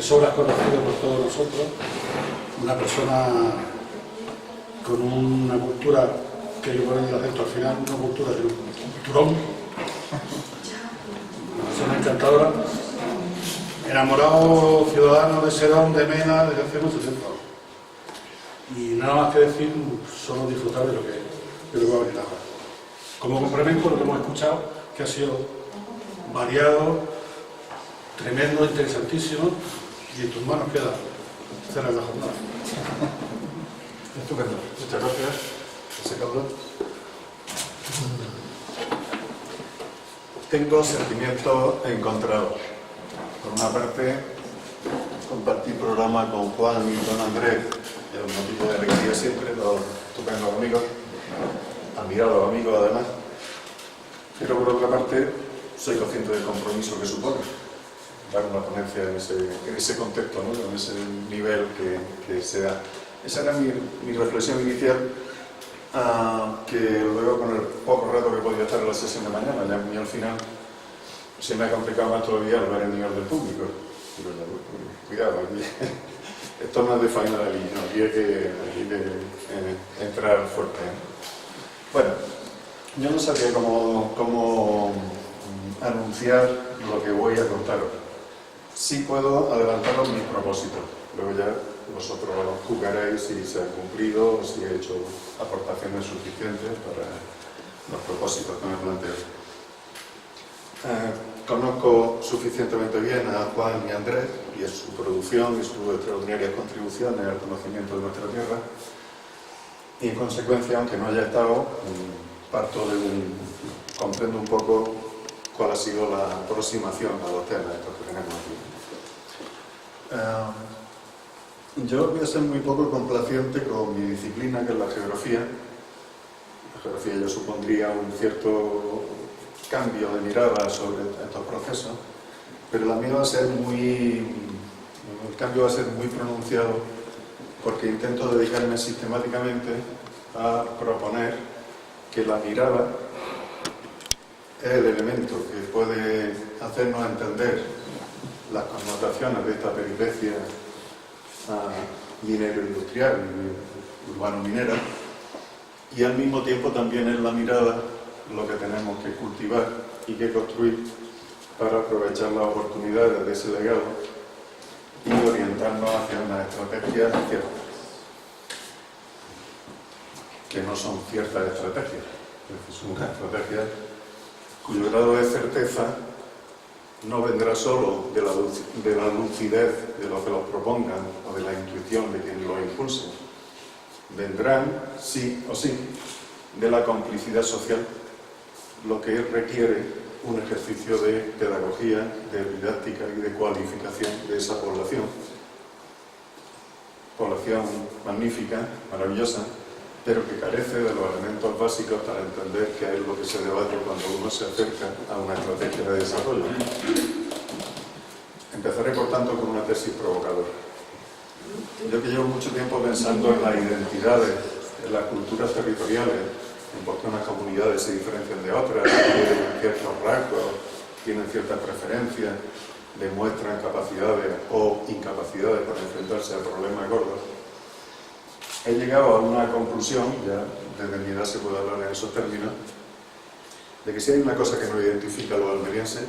de sobra conocido por todos nosotros, una persona con una cultura, que yo pongo el acento al final, una cultura de un culturón, una persona encantadora, enamorado ciudadano de Sedón, de Mena, desde hace mucho tiempo. Y nada más que decir, solo disfrutar de lo que va a venir ahora. Como complemento lo que hemos escuchado, que ha sido variado, tremendo, interesantísimo, y en tus manos queda cerrar la jornada. Estupendo. Muchas gracias, José Carlos. Tengo sentimientos encontrados. Por una parte, compartir programa con Juan y con Andrés es un motivo de alegría siempre, dos estupendos amigos, admirados amigos además. Pero por otra parte, soy consciente del compromiso que supone dar una ponencia en ese contexto, ¿no? En ese nivel que se da. Esa era mi reflexión inicial, que luego con el poco rato que podía estar en la sesión de mañana, ya muy al final, se me ha complicado más todavía al ver el nivel del público. Pero, cuidado, aquí, esto no es de final aquí, no, aquí hay que entrar fuerte. Bueno, yo no sabía cómo anunciar lo que voy a contaros. Sí puedo adelantaros mis propósitos, luego ya vosotros juzgaréis si se han cumplido o si he hecho aportaciones suficientes para los propósitos que me planteo. Conozco suficientemente bien a Juan y a Andrés y su producción y sus extraordinarias contribuciones al conocimiento de nuestra tierra, y en consecuencia, aunque no haya estado, comprendo un poco cuál ha sido la aproximación a los temas estos que tenemos aquí. Yo voy a ser muy poco complaciente con mi disciplina, que es la geografía. La geografía yo supondría un cierto cambio de mirada sobre estos procesos, pero la mía va a ser el cambio va a ser muy pronunciado, porque intento dedicarme sistemáticamente a proponer que la mirada es el elemento que puede hacernos entender las connotaciones de esta peripecia minero-industrial y urbano-minera, y al mismo tiempo también es la mirada lo que tenemos que cultivar y que construir para aprovechar las oportunidades de ese legado y orientarnos hacia una estrategia cierta, que no son ciertas estrategias, es decir, una estrategia cuyo grado de certeza no vendrá solo de la lucidez de los que los propongan o de la intuición de quien los impulse, vendrán, sí o sí, de la complicidad social, lo que requiere un ejercicio de pedagogía, de didáctica y de cualificación de esa población magnífica, maravillosa, pero que carece de los elementos básicos para entender qué es lo que se debate cuando uno se acerca a una estrategia de desarrollo. Empezaré, por tanto, con una tesis provocadora. Yo que llevo mucho tiempo pensando en las identidades, en las culturas territoriales, en por qué unas comunidades se diferencian de otras, tienen ciertos rasgos, tienen ciertas preferencias, demuestran capacidades o incapacidades para enfrentarse a problemas gordos. He llegado a una conclusión, ya desde mi edad se puede hablar en esos términos, de que si hay una cosa que nos identifica a los almerienses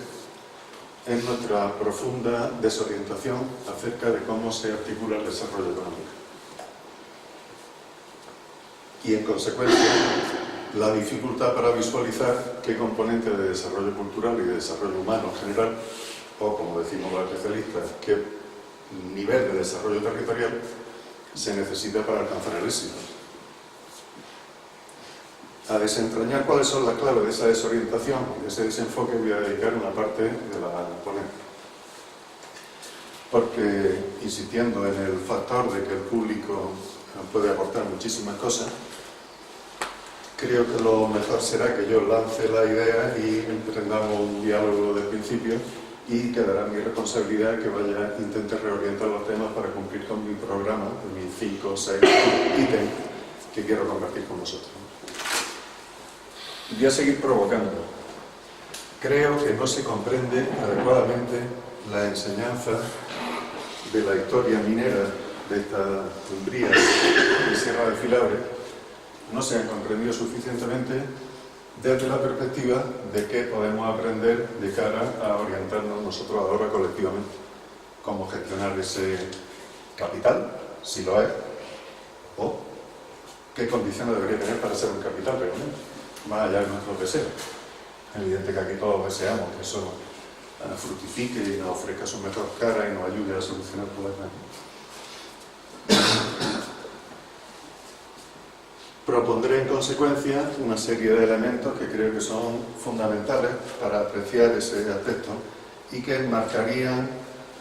es nuestra profunda desorientación acerca de cómo se articula el desarrollo económico. Y en consecuencia, la dificultad para visualizar qué componente de desarrollo cultural y de desarrollo humano en general, o como decimos los especialistas, qué nivel de desarrollo territorial se necesita para alcanzar el éxito. A desentrañar cuáles son las claves de esa desorientación, de ese desenfoque, voy a dedicar una parte de la ponencia. Porque, insistiendo en el factor de que el público puede aportar muchísimas cosas, creo que lo mejor será que yo lance la idea y emprendamos un diálogo de principio, y quedará mi responsabilidad que intente reorientar los temas para cumplir con mi programa, mis 5 o 6 ítems que quiero compartir con vosotros. Voy a seguir provocando. Creo que no se comprende adecuadamente la enseñanza de la historia minera de esta umbría de Sierra de Filabre no se han comprendido suficientemente desde la perspectiva de qué podemos aprender de cara a orientarnos nosotros ahora colectivamente. Cómo gestionar ese capital, si lo es, o qué condiciones debería tener para ser un capital realmente, más allá de nuestros deseos. Es evidente que aquí todos deseamos que eso fructifique y nos ofrezca su mejor cara y nos ayude a solucionar problemas. Propondré en consecuencia una serie de elementos que creo que son fundamentales para apreciar ese aspecto y que marcarían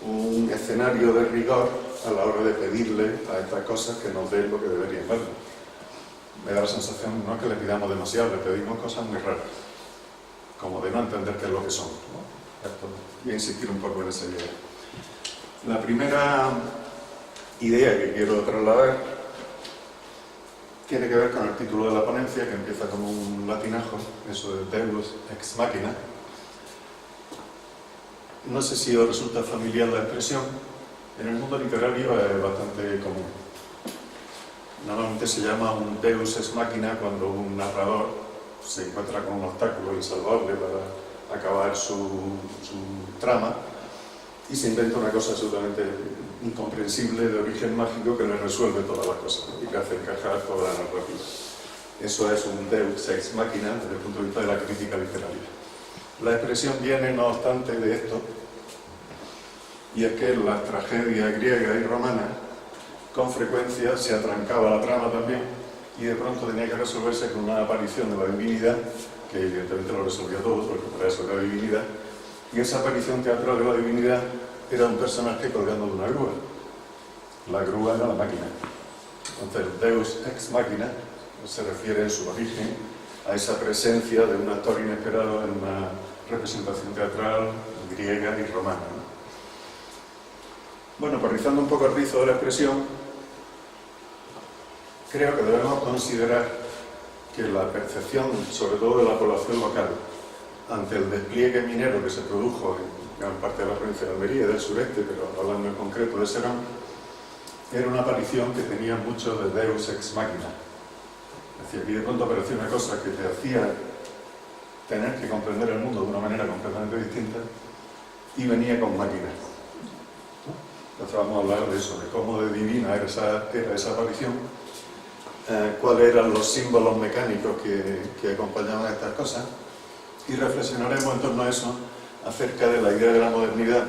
un escenario de rigor a la hora de pedirle a estas cosas que nos den lo que deberían darnos. Me da la sensación, no es que le pidamos demasiado, le pedimos cosas muy raras, como de no entender qué es lo que son, ¿no? Voy a insistir un poco en esa idea. La primera idea que quiero trasladar tiene que ver con el título de la ponencia, que empieza como un latinajo, eso de Deus ex machina. No sé si os resulta familiar la expresión. En el mundo literario es bastante común. Normalmente se llama un Deus ex machina cuando un narrador se encuentra con un obstáculo insalvable para acabar su trama y se inventa una cosa absolutamente incomprensible de origen mágico que le resuelve todas las cosas, ¿no? Y que hace encajar toda la narrativa. Eso es un Deus ex machina desde el punto de vista de la crítica literaria. La expresión viene, no obstante, de esto, y es que en las tragedias griega y romana con frecuencia se atrancaba la trama también y de pronto tenía que resolverse con una aparición de la divinidad, que evidentemente lo resolvía todo, porque para eso era divinidad, y esa aparición teatral de la divinidad era un personaje colgando de una grúa. La grúa era la máquina. Entonces, Deus ex machina se refiere en su origen a esa presencia de un actor inesperado en una representación teatral griega y romana, ¿no? Bueno, pues rizando un poco el rizo de la expresión, creo que debemos considerar que la percepción, sobre todo de la población local, ante el despliegue minero que se produjo en gran parte de la provincia de Almería y del sureste, pero hablando en concreto de Serón, era una aparición que tenía mucho de Deus ex machina. Es decir, aquí de pronto apareció una cosa que te hacía tener que comprender el mundo de una manera completamente distinta y venía con máquinas. Entonces vamos a hablar de eso, de cómo de divina era esa aparición, cuáles eran los símbolos mecánicos que acompañaban a estas cosas, y reflexionaremos en torno a eso acerca de la idea de la modernidad.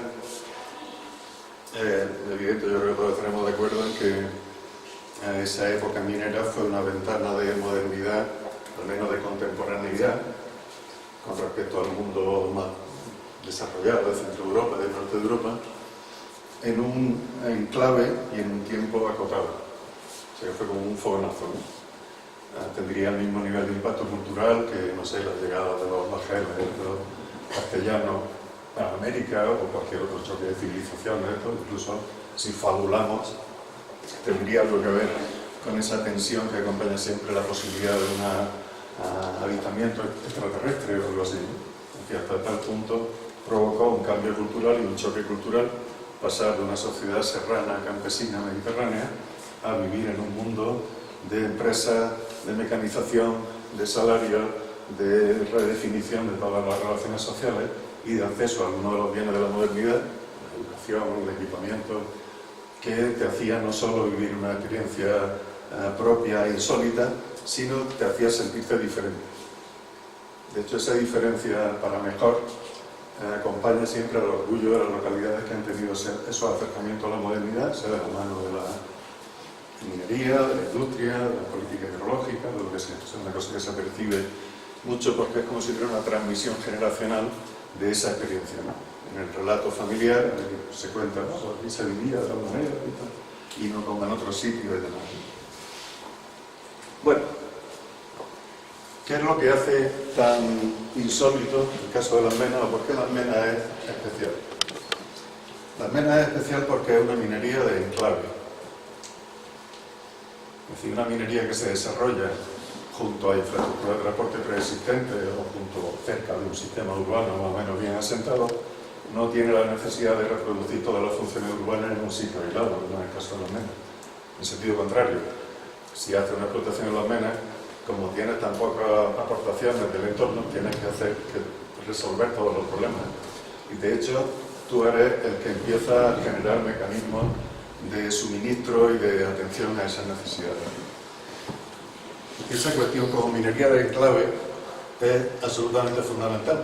Evidente, yo creo que todos estaremos de acuerdo en que esa época minera fue una ventana de modernidad, al menos de contemporaneidad, con respecto al mundo más desarrollado de Centro Europa, del Norte de Europa, en un enclave y en un tiempo acotado. O sea, que fue como un fogonazo, ¿no? Tendría el mismo nivel de impacto cultural que, no sé, la llegada de los bajeles, de los castellanos a América o cualquier otro choque de civilizaciones, incluso si fabulamos, tendría algo que ver con esa tensión que acompaña siempre la posibilidad de un avistamiento extraterrestre o algo así, ¿no? Que hasta tal punto provocó un cambio cultural y un choque cultural, pasar de una sociedad serrana, campesina, mediterránea, a vivir en un mundo de empresas, de mecanización, de salario, de redefinición de todas las relaciones sociales y de acceso a algunos de los bienes de la modernidad, la educación, el equipamiento, que te hacía no solo vivir una experiencia propia e insólita, sino te hacía sentirte diferente. De hecho, esa diferencia para mejor acompaña siempre al orgullo de las localidades que han tenido esos acercamientos a la modernidad, sea de la mano de la minería, de la industria, de la política hidrológica, de lo que sea. Es una cosa que se percibe mucho porque es como si fuera una transmisión generacional de esa experiencia, ¿no? En el relato familiar se cuenta, ¿no? Aquí se vivía de tal manera y no como en otros sitios y demás. Bueno, ¿qué es lo que hace tan insólito el caso de la Almena o por qué la Almena es especial? La Almena es especial porque es una minería de enclave. Es decir, una minería que se desarrolla junto a infraestructura de transporte preexistente o junto cerca de un sistema urbano más o menos bien asentado no tiene la necesidad de reproducir todas las funciones urbanas en un sitio aislado, como en el caso de las menas. En sentido contrario, si haces una explotación en las menas, como tienes tan pocas aportaciones del entorno, tienes que resolver todos los problemas. Y de hecho, tú eres el que empieza a generar mecanismos de suministro y de atención a esas necesidades. Esa cuestión como minería de enclave es absolutamente fundamental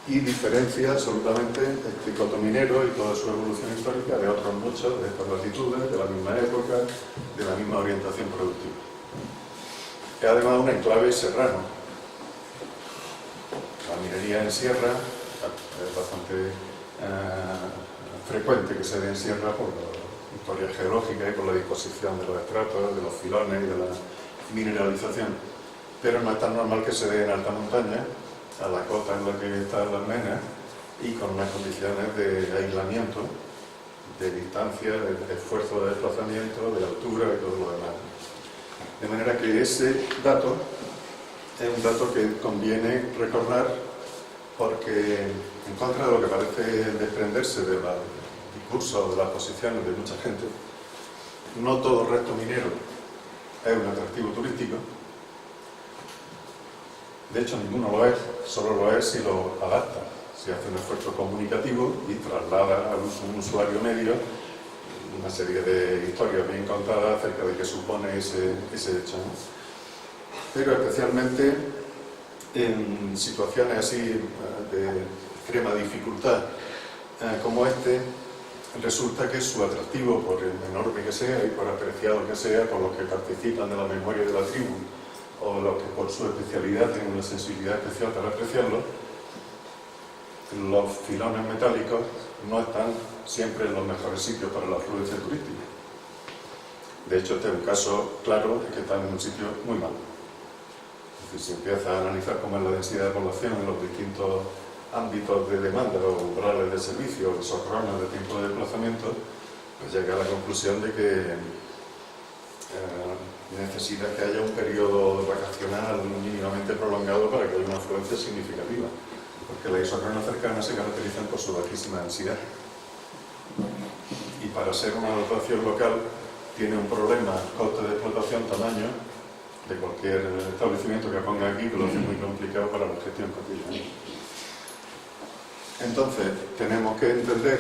y diferencia absolutamente el cotominero y toda su evolución histórica de otros muchos, de estas latitudes, de la misma época, de la misma orientación productiva. Es además un enclave serrano. La minería en sierra es bastante frecuente que se dé en sierra por la historia geológica y por la disposición de los estratos, de los filones y de la mineralización. Pero no es tan normal que se dé en alta montaña, a la cota en la que están las menas y con unas condiciones de aislamiento, de distancia, de esfuerzo de desplazamiento, de altura y todo lo demás. De manera que ese dato es un dato que conviene recordar porque, en contra de lo que parece desprenderse de los discursos o de las posiciones de mucha gente, no todo resto minero es un atractivo turístico. De hecho, ninguno lo es, solo lo es si lo adapta, si hace un esfuerzo comunicativo y traslada a un usuario medio una serie de historias bien contadas acerca de qué supone ese hecho, ¿no? Pero especialmente en situaciones así de extrema dificultad como este, resulta que su atractivo, por enorme que sea y por apreciado que sea por los que participan de la memoria de la tribu, o los que por su especialidad tienen una sensibilidad especial para apreciarlo, los filones metálicos no están siempre en los mejores sitios para la afluencia turística. De hecho, este es un caso claro de que están en un sitio muy malo. Es decir, si empieza a analizar cómo es la densidad de población en los distintos ámbitos de demanda o umbrales de servicio, o socorrones de tiempo de desplazamiento, pues llega a la conclusión de que necesita que haya un periodo vacacional mínimamente prolongado para que haya una afluencia significativa, porque las isócronas cercanas se caracterizan por su bajísima densidad. Y para ser una dotación local tiene un problema, coste de explotación, tamaño, de cualquier establecimiento que ponga aquí, que lo hace muy complicado para la gestión cotidiana. Entonces, tenemos que entender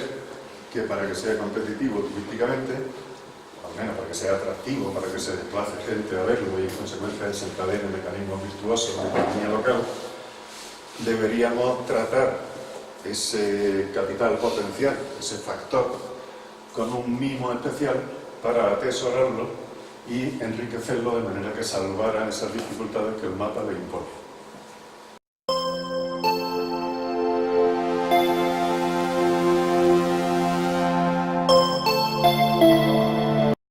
que para que sea competitivo turísticamente, al menos para que sea atractivo, para que se desplace gente a verlo y en consecuencia desencadene mecanismos virtuosos de la economía local, deberíamos tratar ese capital potencial, ese factor, con un mimo especial para atesorarlo y enriquecerlo de manera que salvara esas dificultades que el mapa le impone.